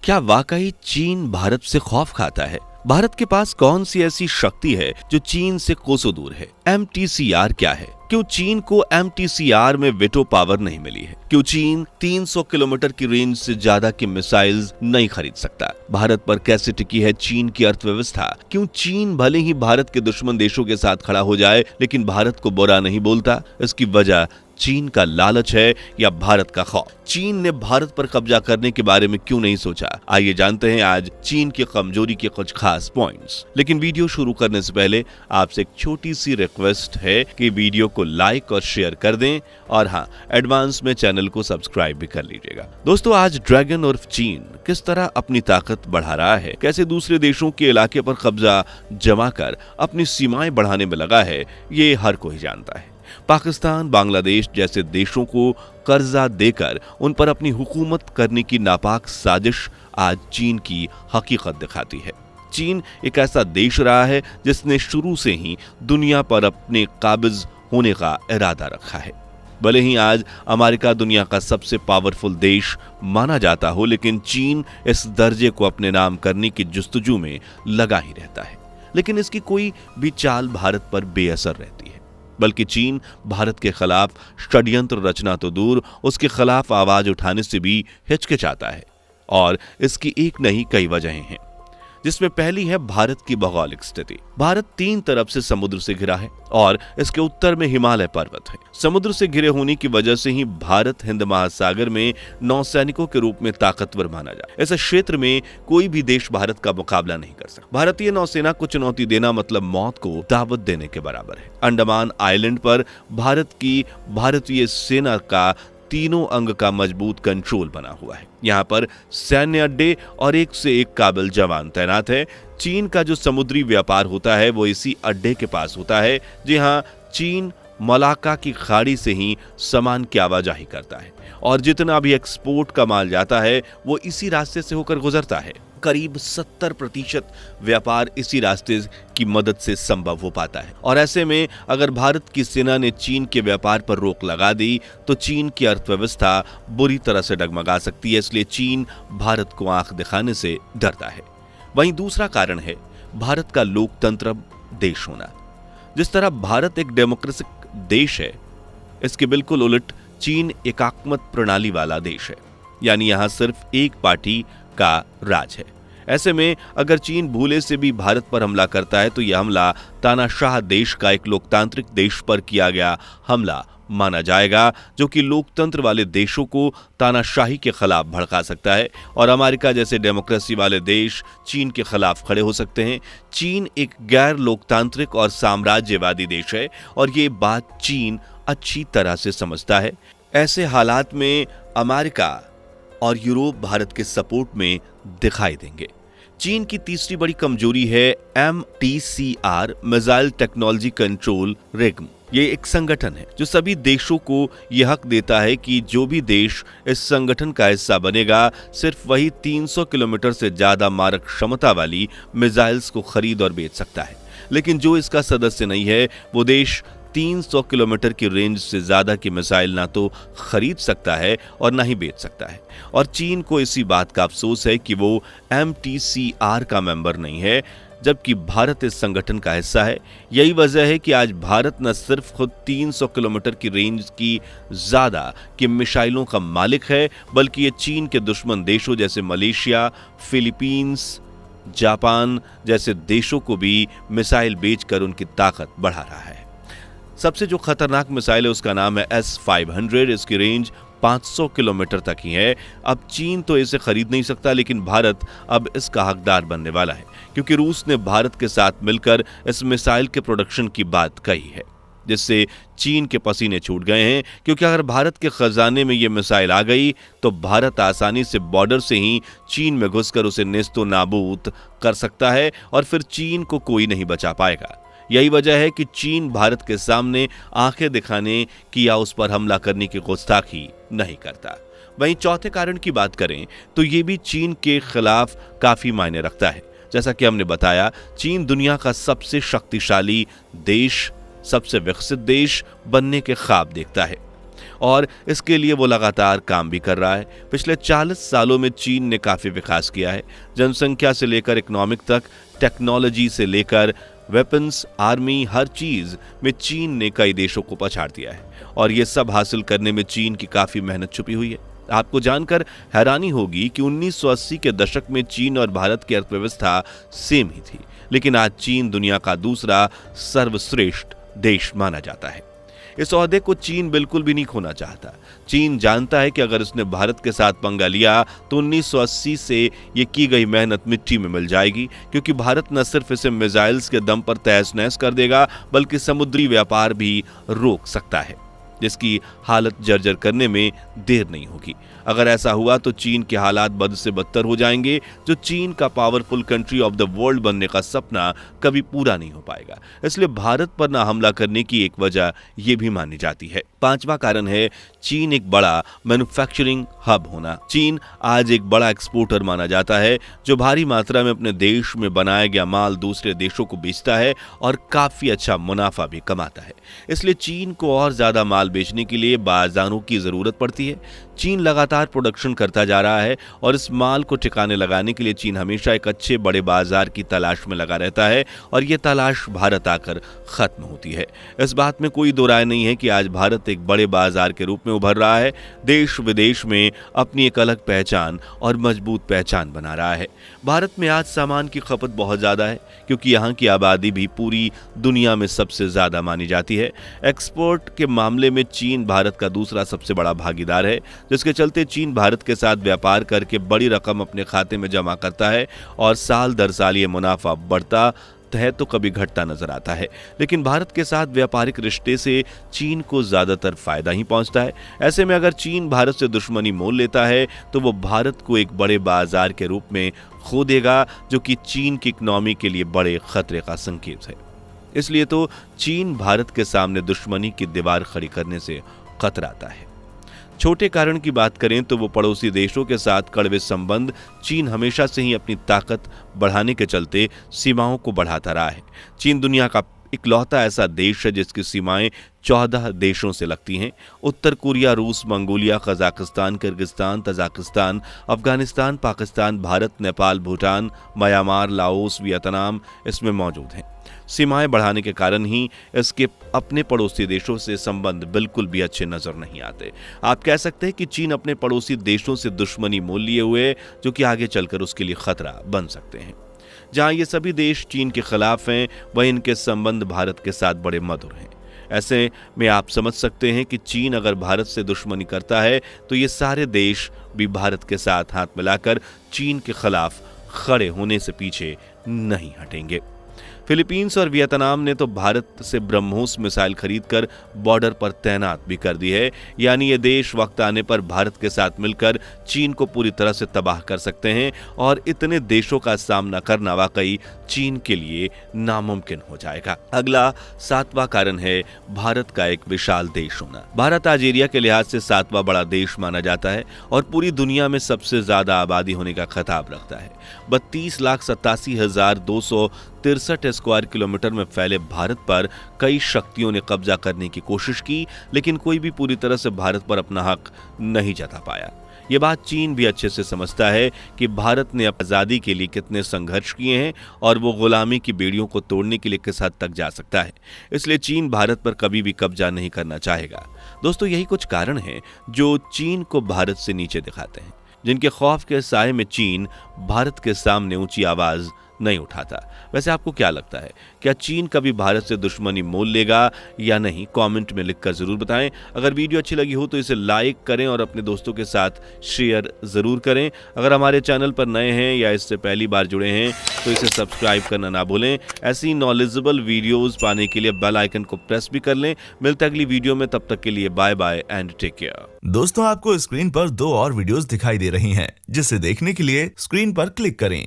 क्या वाकई चीन भारत से खौफ खाता है? भारत के पास कौन सी ऐसी शक्ति है जो चीन से कोसों दूर है? MTCR क्या है? क्यों चीन को MTCR में वेटो पावर नहीं मिली है? क्यों चीन 300 किलोमीटर की रेंज से ज्यादा की मिसाइल्स नहीं खरीद सकता? भारत पर कैसे टिकी है चीन की अर्थव्यवस्था? क्यों चीन भले ही भारत के दुश्मन देशों के साथ खड़ा हो जाए लेकिन भारत को बुरा नहीं बोलता? इसकी वजह चीन का लालच है या भारत का खौफ? चीन ने भारत पर कब्जा करने के बारे में क्यों नहीं सोचा? आइए जानते हैं आज चीन की कमजोरी के कुछ खास पॉइंट्स। लेकिन वीडियो शुरू करने से पहले आपसे एक छोटी सी रिक्वेस्ट है कि वीडियो को लाइक और शेयर कर दें और हाँ, एडवांस में चैनल को सब्सक्राइब भी कर लीजिएगा। दोस्तों, आज ड्रैगन उर्फ चीन किस तरह अपनी ताकत बढ़ा रहा है, कैसे दूसरे देशों के इलाके पर कब्जा जमा कर अपनी सीमाएं बढ़ाने में लगा है, ये हर कोई जानता है। पाकिस्तान, बांग्लादेश जैसे देशों को कर्जा देकर उन पर अपनी हुकूमत करने की नापाक साजिश आज चीन की हकीकत दिखाती है। चीन एक ऐसा देश रहा है जिसने शुरू से ही दुनिया पर अपने काबिज होने का इरादा रखा है। भले ही आज अमेरिका दुनिया का सबसे पावरफुल देश माना जाता हो, लेकिन चीन इस दर्जे को अपने नाम करने की जुस्तजू में लगा ही रहता है। लेकिन इसकी कोई भी चाल भारत पर बेअसर रहती है, बल्कि चीन भारत के खिलाफ षड्यंत्र रचना तो दूर, उसके खिलाफ आवाज उठाने से भी हिचकिचाता है। और इसकी एक नहीं कई वजहें हैं, जिसमें पहली है भारत की भौगोलिक स्थिति। भारत 3 तरफ से समुद्र से घिरा है और इसके उत्तर में हिमालय पर्वत है। समुद्र से घिरे होने की वजह से ही भारत हिंद महासागर में नौसैनिकों के रूप में ताकतवर माना जाता है। इस क्षेत्र में कोई भी देश भारत का मुकाबला नहीं कर सकता। भारतीय नौसेना को चुनौती देना मतलब मौत को दावत देने के बराबर है। अंडमान आइलैंड पर भारतीय सेना का तीनों अंग का मजबूत कंट्रोल बना हुआ है। यहाँ पर सैन्य अड्डे और एक से एक काबिल जवान तैनात है। चीन का जो समुद्री व्यापार होता है वो इसी अड्डे के पास होता है। जी हाँ, चीन मलाक्का की खाड़ी से ही सामान की आवाजाही करता है और जितना भी एक्सपोर्ट का माल जाता है वो इसी रास्ते से होकर गुजरता है। करीब 70% व्यापार इसी रास्ते की मदद से संभव हो पाता है। और ऐसे में अगर भारत की सेना ने चीन के व्यापार पर रोक लगा दी तो चीन की अर्थव्यवस्था बुरी तरह से डगमगा सकती है। इसलिए चीन भारत को आंख दिखाने से डरता है। वहीं दूसरा कारण है भारत का लोकतंत्र देश होना। जिस तरह भारत एक डेमोक्रेटिक देश है, इसके बिल्कुल उलट चीन एकात्मक प्रणाली वाला देश है, यानी यहां सिर्फ एक पार्टी का राज है। ऐसे में अगर चीन भूले से भी भारत पर हमला करता है तो यह हमला तानाशाह देश का एक लोकतांत्रिक देश पर किया गया हमला माना जाएगा, जो कि लोकतंत्र वाले देशों को तानाशाही के खिलाफ भड़का सकता है और अमेरिका जैसे डेमोक्रेसी वाले देश चीन के खिलाफ खड़े हो सकते हैं। चीन एक गैर लोकतांत्रिक और साम्राज्यवादी देश है और ये बात चीन अच्छी तरह से समझता है। ऐसे हालात में अमेरिका और यूरोप भारत के सपोर्ट में दिखाई देंगे। चीन की तीसरी बड़ी कमजोरी है MTCR, मिसाइल टेक्नोलॉजी कंट्रोल रिग्म। ये एक संगठन है जो सभी देशों को यह हक देता है कि जो भी देश इस संगठन का हिस्सा बनेगा सिर्फ वही 300 किलोमीटर से ज्यादा मारक क्षमता वाली मिसाइल्स को खरीद और बेच सकता है। लेकिन जो इसका सदस्य नहीं है वो देश 300 किलोमीटर की रेंज से ज्यादा की मिसाइल ना तो खरीद सकता है और ना ही बेच सकता है। और चीन को इसी बात का अफसोस है कि वो MTCR का मेंबर नहीं है, जबकि भारत इस संगठन का हिस्सा है। यही वजह है कि आज भारत न सिर्फ खुद 300 किलोमीटर की रेंज की ज्यादा की मिसाइलों का मालिक है, बल्कि ये चीन के दुश्मन देशों जैसे मलेशिया, फिलीपींस, जापान जैसे देशों को भी मिसाइल बेचकर उनकी ताकत बढ़ा रहा है। सबसे जो खतरनाक मिसाइल है उसका नाम है S-500। इसकी रेंज 500 किलोमीटर तक ही है। अब चीन तो इसे खरीद नहीं सकता, लेकिन भारत अब इसका हकदार बनने वाला है, क्योंकि रूस ने भारत के साथ मिलकर इस मिसाइल के प्रोडक्शन की बात कही है, जिससे चीन के पसीने छूट गए हैं। क्योंकि अगर भारत के खजाने में ये मिसाइल आ गई तो भारत आसानी से बॉर्डर से ही चीन में घुसकर उसे नेस्तो नाबूद कर सकता है और फिर चीन को कोई नहीं बचा पाएगा। यही वजह है कि चीन भारत के सामने आंखें दिखाने की या उस पर हमला करने की गुस्ताखी नहीं करता। वहीं चौथे कारण की बात करें तो ये भी चीन के खिलाफ काफी मायने रखता है। जैसा कि हमने बताया, चीन दुनिया का सबसे शक्तिशाली देश, सबसे विकसित देश बनने के ख्वाब देखता है। और इसके लिए वो लगातार काम भी कर रहा है। पिछले 40 सालों में चीन ने काफी विकास किया है। जनसंख्या से लेकर इकोनॉमिक तक, टेक्नोलॉजी से लेकर वेपन्स, आर्मी, हर चीज में चीन ने कई देशों को पछाड़ दिया है और ये सब हासिल करने में चीन की काफी मेहनत छुपी हुई है। आपको जानकर हैरानी होगी कि 1980 के दशक में चीन और भारत की अर्थव्यवस्था सेम ही थी, लेकिन आज चीन दुनिया का दूसरा सर्वश्रेष्ठ देश माना जाता है। इस ओहदे को चीन बिल्कुल भी नहीं खोना चाहता। चीन जानता है कि अगर उसने भारत के साथ पंगा लिया तो 1980 से ये की गई मेहनत मिट्टी में मिल जाएगी, क्योंकि भारत न सिर्फ इसे मिसाइल्स के दम पर तहस नहस कर देगा बल्कि समुद्री व्यापार भी रोक सकता है, जिसकी हालत जर्जर करने में देर नहीं होगी। अगर ऐसा हुआ तो चीन के हालात बद से बदतर हो जाएंगे। जो चीन का powerful country of the world बनने का सपना कभी पूरा नहीं हो पाएगा। इसलिए भारत पर ना हमला करने की एक वजह यह भी मानी जाती है। पांचवा कारण है चीन एक बड़ा मैन्युफैक्चरिंग हब होना। चीन आज एक बड़ा एक्सपोर्टर माना जाता है, जो भारी मात्रा में अपने देश में बनाया गया माल दूसरे देशों को बेचता है और काफी अच्छा मुनाफा भी कमाता है। इसलिए चीन को और ज्यादा माल बेचने के लिए बाजारों की जरूरत पड़ती है। चीन लगातार प्रोडक्शन करता जा रहा है और इस माल को ठिकाने लगाने के लिए चीन हमेशा एक अच्छे बड़े बाजार की तलाश में लगा रहता है और ये तलाश भारत आकर खत्म होती है। इस बात में कोई दो राय नहीं है कि आज भारत एक बड़े बाजार के रूप में उभर रहा है। देश विदेश में अपनी एक अलग पहचान और मजबूत पहचान बना रहा है। भारत में आज सामान की खपत बहुत ज्यादा है, क्योंकि यहाँ की आबादी भी पूरी दुनिया में सबसे ज्यादा मानी जाती है। एक्सपोर्ट के मामले में चीन भारत का दूसरा सबसे बड़ा भागीदार है, जिसके चलते चीन भारत के साथ व्यापार करके बड़ी रकम अपने खाते में जमा करता है और साल दर साल ये मुनाफा बढ़ता है तो कभी घटता नजर आता है। लेकिन भारत के साथ व्यापारिक रिश्ते से चीन को ज्यादातर फायदा ही पहुंचता है। ऐसे में अगर चीन भारत से दुश्मनी मोल लेता है तो वो भारत को एक बड़े बाजार के रूप में खो देगा, जो कि चीन की इकोनॉमी के लिए बड़े खतरे का संकेत है। इसलिए तो चीन भारत के सामने दुश्मनी की दीवार खड़ी करने से कतराता है। छोटे कारण की बात करें तो वो पड़ोसी देशों के साथ कड़वे संबंध। चीन हमेशा से ही अपनी ताकत बढ़ाने के चलते सीमाओं को बढ़ाता रहा है। चीन दुनिया का इकलौता ऐसा देश है जिसकी सीमाएं 14 देशों से लगती हैं। उत्तर कोरिया, रूस, Mongolia, Kazakhstan, Kyrgyzstan, Tajikistan, Afghanistan, Pakistan, Bharat, Nepal, Bhutan, Myanmar, Laos, Vietnam इसमें मौजूद हैं। सीमाएं बढ़ाने के कारण ही इसके अपने पड़ोसी देशों से संबंध बिल्कुल भी अच्छे नजर नहीं आते। आप कह सकते हैं कि चीन अपने पड़ोसी देशों से दुश्मनी मोल लिए हुए, जो कि आगे चलकर उसके लिए खतरा बन सकते हैं। जहां ये सभी देश चीन के खिलाफ हैं, वहीं इनके संबंध भारत के साथ बड़े मधुर हैं। ऐसे में आप समझ सकते हैं कि चीन अगर भारत से दुश्मनी करता है तो ये सारे देश भी भारत के साथ हाथ मिलाकर चीन के खिलाफ खड़े होने से पीछे नहीं हटेंगे। फिलीपींस और वियतनाम ने तो भारत से ब्रह्मोस मिसाइल खरीदकर बॉर्डर पर तैनात भी कर दी है। यानी ये देश वक्त आने पर भारत के साथ मिलकर चीन को पूरी तरह से तबाह कर सकते हैं और इतने देशों का सामना करना वाकई चीन के लिए नामुमकिन हो जाएगा। अगला 7वां कारण है भारत का एक विशाल देश होना। भारत आज एरिया के लिहाज से 7वां बड़ा देश माना जाता है और पूरी दुनिया में सबसे ज्यादा आबादी होने का खिताब रखता है। 32,87,263 स्क्वायर किलोमीटर में फैले भारत पर कई शक्तियों ने कब्जा करने की कोशिश की, लेकिन कोई भी पूरी तरह से भारत पर अपना हक नहीं जता पाया। ये बात चीन भी अच्छे से समझता है कि भारत ने आजादी के लिए कितने संघर्ष किए हैं और वो गुलामी की बेड़ियों को तोड़ने के लिए किस हद तक जा सकता है। इसलिए चीन भारत पर कभी भी कब्जा नहीं करना चाहेगा। दोस्तों, यही कुछ कारण हैं जो चीन को भारत से नीचे दिखाते हैं, जिनके खौफ के साए में चीन भारत के सामने ऊंची आवाज नहीं उठाता। वैसे आपको क्या लगता है, क्या चीन कभी भारत से दुश्मनी मोल लेगा या नहीं? कमेंट में लिखकर जरूर बताएं। अगर वीडियो अच्छी लगी हो तो इसे लाइक करें और अपने दोस्तों के साथ शेयर जरूर करें। अगर हमारे चैनल पर नए हैं या इससे पहली बार जुड़े हैं तो इसे सब्सक्राइब करना ना भूलें। ऐसी नॉलेजेबल वीडियोस पाने के लिए बेल आइकन को प्रेस भी कर लें। मिलते अगली वीडियो में, तब तक के लिए bye bye and take care. दोस्तों, आपको स्क्रीन पर 2 और वीडियोस दिखाई दे रही हैं, जिसे देखने के लिए स्क्रीन पर क्लिक करें।